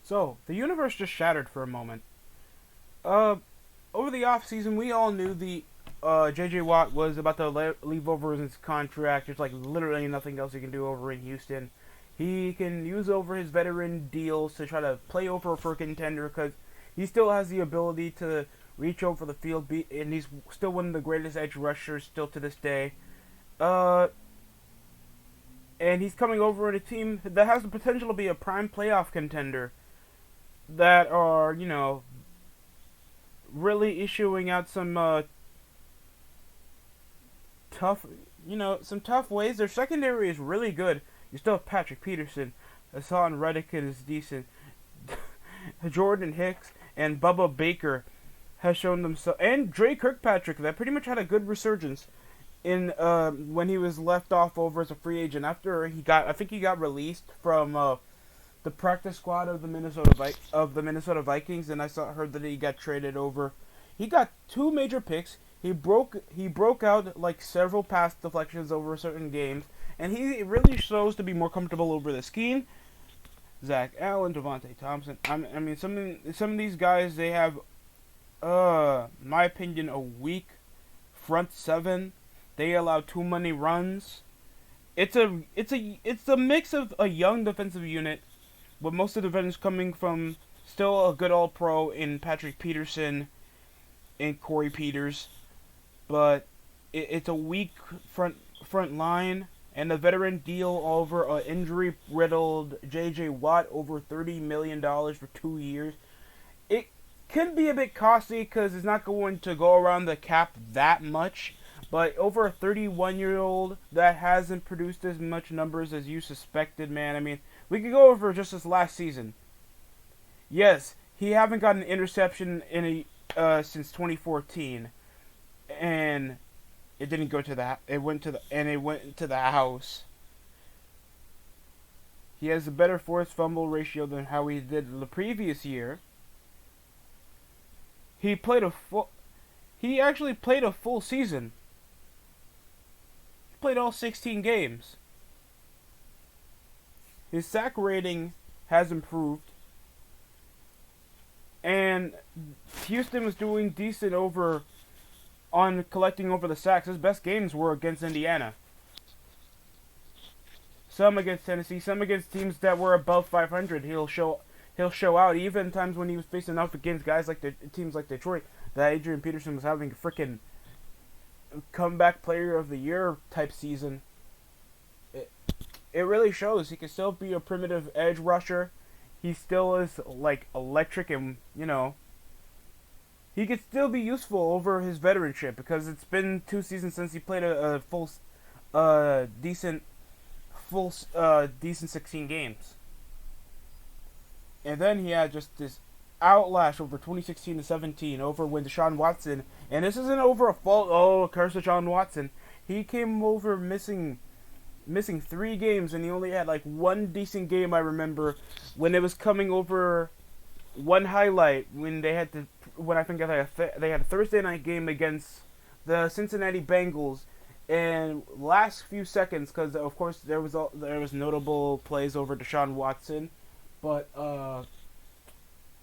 So, the universe just shattered for a moment. Uh, Over the offseason, we all knew the J.J. Watt was about to leave over his contract. There's like literally nothing else he can do over in Houston. He can use over his veteran deals to try to play over for a contender because he still has the ability to reach over the field, and he's still one of the greatest edge rushers still to this day. Uh, and he's coming over in a team that has the potential to be a prime playoff contender that are, really issuing out some tough, some tough ways. Their secondary is really good. You still have Patrick Peterson. Hassan Reddick is decent. Jordan Hicks and Bubba Baker has shown themselves, and Dre Kirkpatrick that pretty much had a good resurgence in when he was left off over as a free agent after I think he got released from the practice squad of the Minnesota Vikings, and heard that he got traded over. He got two major picks. He broke out like several pass deflections over certain games, and he really shows to be more comfortable over the scheme. Zach Allen, Devontae Thompson. I mean, some of these guys, they have, in my opinion, a weak front seven. They allow too many runs. It's a mix of a young defensive unit, with most of the veterans coming from still a good All-Pro in Patrick Peterson and Corey Peters, but it's a weak front line, and a veteran deal over an injury-riddled J.J. Watt over $30 million for 2 years. It can be a bit costly because it's not going to go around the cap that much, but over a 31-year-old that hasn't produced as much numbers as you suspected, man. I mean, we could go over just this last season. Yes, he haven't got an interception since 2014, and it didn't go to that. It went to the house. He has a better forced fumble ratio than how he did the previous year. He actually played a full season. He played all 16 games. His sack rating has improved, and Houston was doing decent on collecting over the sacks. His best games were against Indiana, some against Tennessee, some against teams that were above 500. He'll show out, even times when he was facing off against guys like teams like Detroit. That Adrian Peterson was having a freaking comeback player of the year type season. It really shows he can still be a primitive edge rusher. He still is like electric, and he could still be useful over his veteranship because it's been 2 seasons since he played a decent 16 games. And then he had just this outlash over 2016 to 17 over when Deshaun Watson, and this isn't over a fault. Oh, curse Deshaun Watson. He came over missing 3 games, and he only had like one decent game. I remember when it was coming over one highlight when I think they had a Thursday night game against the Cincinnati Bengals, and last few seconds, because of course there was notable plays over Deshaun Watson, but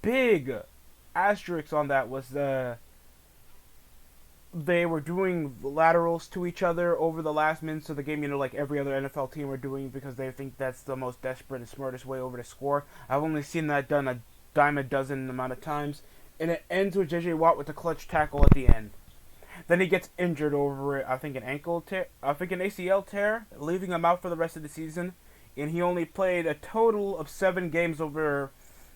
big asterisk on that was they were doing laterals to each other over the last minutes of the game, like every other NFL team were doing, because they think that's the most desperate and smartest way over to score. I've only seen that done a dime a dozen amount of times, and it ends with J.J. Watt with a clutch tackle at the end. Then he gets injured over it, I think an ACL tear, leaving him out for the rest of the season, and he only played a total of 7 games over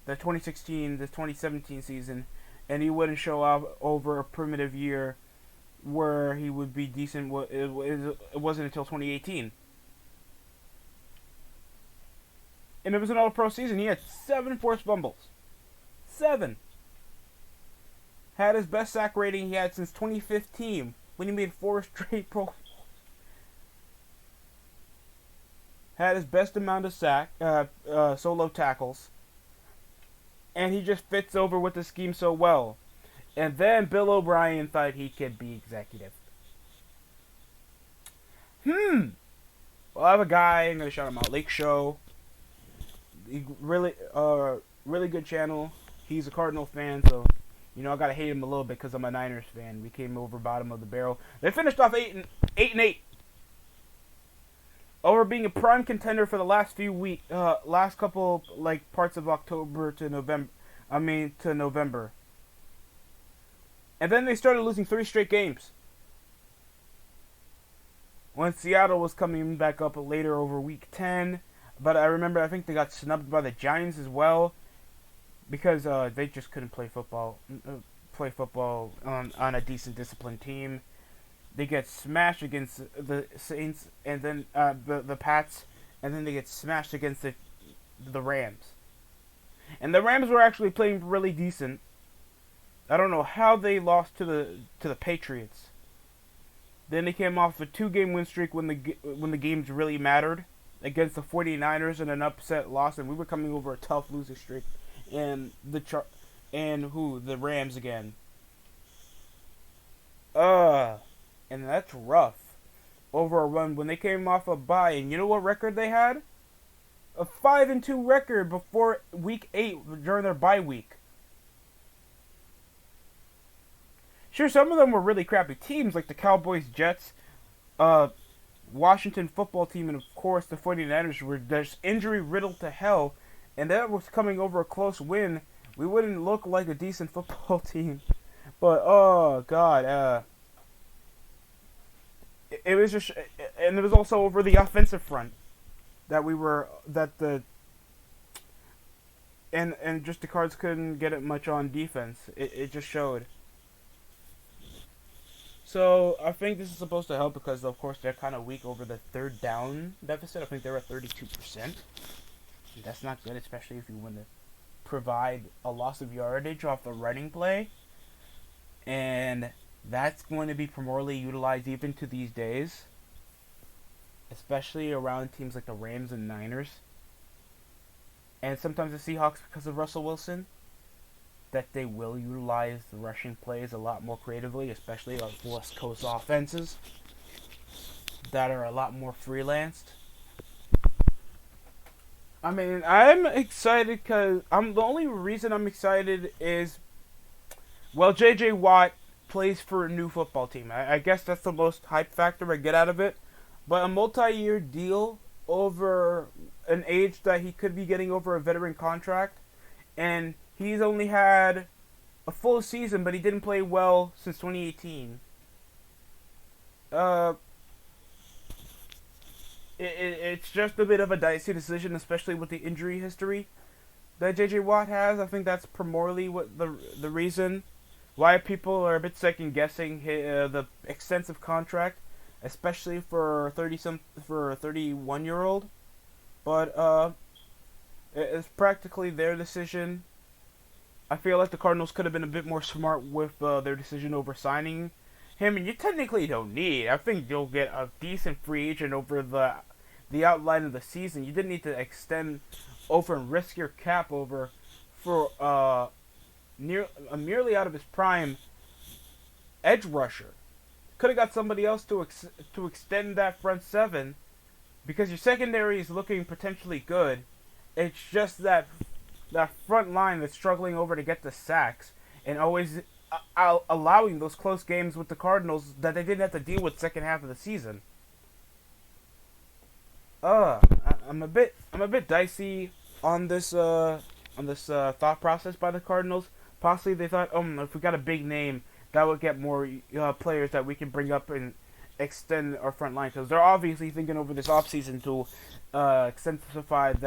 the 2017 season, and he wouldn't show up over a primitive year where he would be decent. It wasn't until 2018. And it was an all-pro season. He had 7 forced fumbles. 7. Had his best sack rating he had since 2015, when he made 4 straight Pro Bowls. Had his best amount of solo tackles. And he just fits over with the scheme so well. And then Bill O'Brien thought he could be executive. Well, I have a guy, I'm going to shout him out, Lake Show. He really, really good channel. He's a Cardinal fan, so I gotta hate him a little bit because I'm a Niners fan. We came over bottom of the barrel. They finished off 8-8, over being a prime contender for the last few weeks, last couple like parts of October to November. To November, and then they started losing 3 straight games. When Seattle was coming back up later over week 10, but I think they got snubbed by the Giants as well because they just couldn't play football. On a decent, disciplined team. They get smashed against the Saints, and then the Pats, and then they get smashed against the Rams. And the Rams were actually playing really decent. I don't know how they lost to the Patriots. Then they came off a 2-game win streak when the games really mattered against the 49ers in an upset loss, and we were coming over a tough losing streak. And the Rams again. And that's rough. Over a run when they came off a bye, and you know what record they had? A 5-2 record before week 8 during their bye week. Sure, some of them were really crappy teams, like the Cowboys, Jets, Washington football team, and of course the 49ers were just injury-riddled to hell, and that was coming over a close win. We wouldn't look like a decent football team. But, oh, God, it was just, and it was also over the offensive front and just the Cards couldn't get it much on defense. It just showed. So I think this is supposed to help because, of course, they're kind of weak over the third down deficit. I think they're at 32%. That's not good, especially if you want to provide a loss of yardage off the running play. And that's going to be primarily utilized even to these days, especially around teams like the Rams and Niners. And sometimes the Seahawks, because of Russell Wilson, that they will utilize the rushing plays a lot more creatively, especially on West Coast offenses that are a lot more freelanced. I'm excited because the only reason I'm excited is, well, J.J. Watt plays for a new football team. I guess that's the most hype factor I get out of it. But a multi-year deal over an age that he could be getting over a veteran contract, and he's only had a full season, but he didn't play well since 2018. It's just a bit of a dicey decision, especially with the injury history that J.J. Watt has. I think that's primarily what the reason why people are a bit second guessing the extensive contract, especially for a 31-year-old. But it's practically their decision. I feel like the Cardinals could have been a bit more smart with their decision over signing him, and you technically don't need. I think you'll get a decent free agent over the outline of the season. You didn't need to extend over and risk your cap over for merely out of his prime edge rusher. Could have got somebody else to extend that front seven, because your secondary is looking potentially good. It's just that front line that's struggling over to get the sacks and always allowing those close games with the Cardinals that they didn't have to deal with second half of the season. I'm a bit dicey on this thought process by the Cardinals. Possibly they thought, if we got a big name, that would get more players that we can bring up and extend our front line, because they're obviously thinking over this offseason to extensify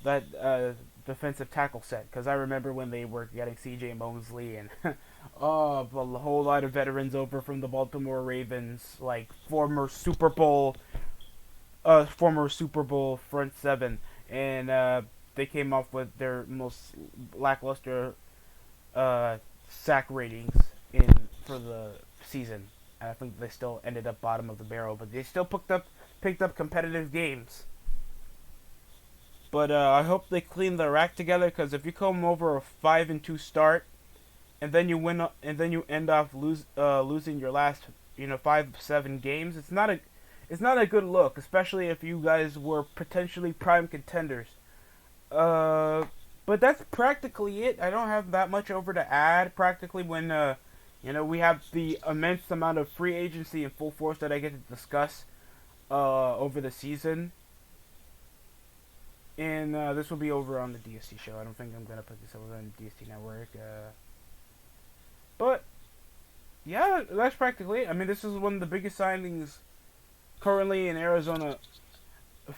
that defensive tackle set. Because I remember when they were getting C.J. Mosley and a whole lot of veterans over from the Baltimore Ravens, like former Super Bowl front seven, and they came off with their most lackluster sack ratings for the season. And I think they still ended up bottom of the barrel, but they still picked up competitive games. But I hope they clean their act together, because if you come over a 5-2 start, and then you win, and then you end off losing your last 5-7 games, it's not a good look, especially if you guys were potentially prime contenders. But that's practically it. I don't have that much over to add. Practically, when we have the immense amount of free agency in full force that I get to discuss over the season. And this will be over on the DST show. I don't think I'm gonna put this over on the DST network. But yeah, that's practically it. I mean, this is one of the biggest signings currently in Arizona.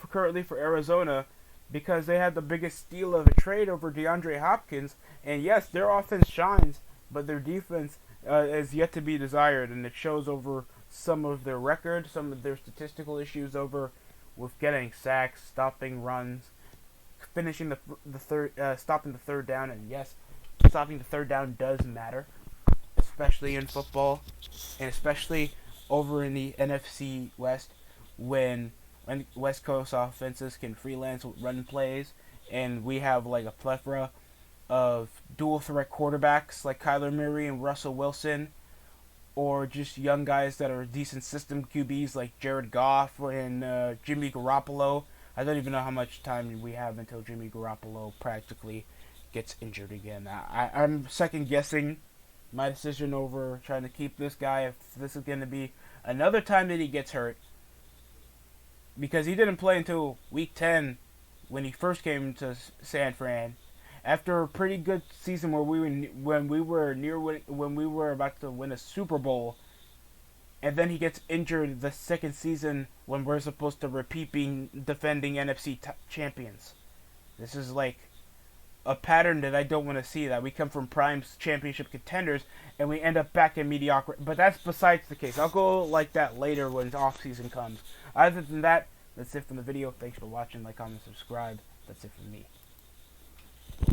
Currently for Arizona, because they had the biggest steal of a trade over DeAndre Hopkins. And yes, their offense shines, but their defense is yet to be desired, and it shows over some of their record, some of their statistical issues over with getting sacks, stopping runs, finishing the third, stopping the third down. And yes, stopping the third down does matter, especially in football, and especially over in the NFC West when West Coast offenses can freelance with run plays, and we have like a plethora of dual threat quarterbacks like Kyler Murray and Russell Wilson, or just young guys that are decent system QBs like Jared Goff and Jimmy Garoppolo. I don't even know how much time we have until Jimmy Garoppolo practically gets injured again. I'm second guessing my decision over trying to keep this guy if this is going to be another time that he gets hurt, because he didn't play until week 10 when he first came to San Fran. After a pretty good season where when we were about to win a Super Bowl, and then he gets injured the second season when we're supposed to repeat being defending NFC champions. This is like a pattern that I don't want to see, that we come from prime championship contenders and we end up back in mediocrity. But that's besides the case. I'll go like that later when the off season comes. Other than that, that's it from the video. Thanks for watching. Like, comment, subscribe. That's it from me.